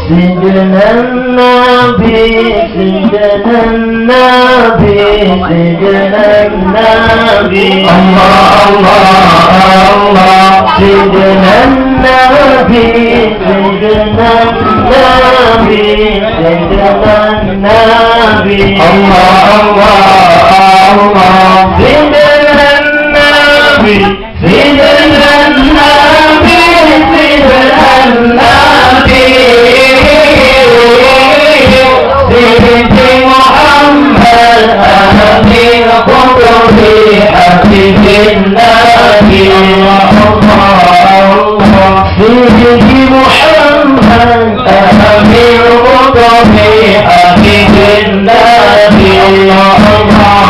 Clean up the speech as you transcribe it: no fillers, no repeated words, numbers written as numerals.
سيدنا النبي سيدنا النبي سيدنا النبي الله الله الله سيدنا النبي سيدنا النبي سيدنا النبي الله الله الله سيدنا النبي سيدنا النبي سيدنا النبي سيدي محمد أمير قدري حبيب النبي الله الله سيدي محمد أمير قدري حبيب النبي الله الله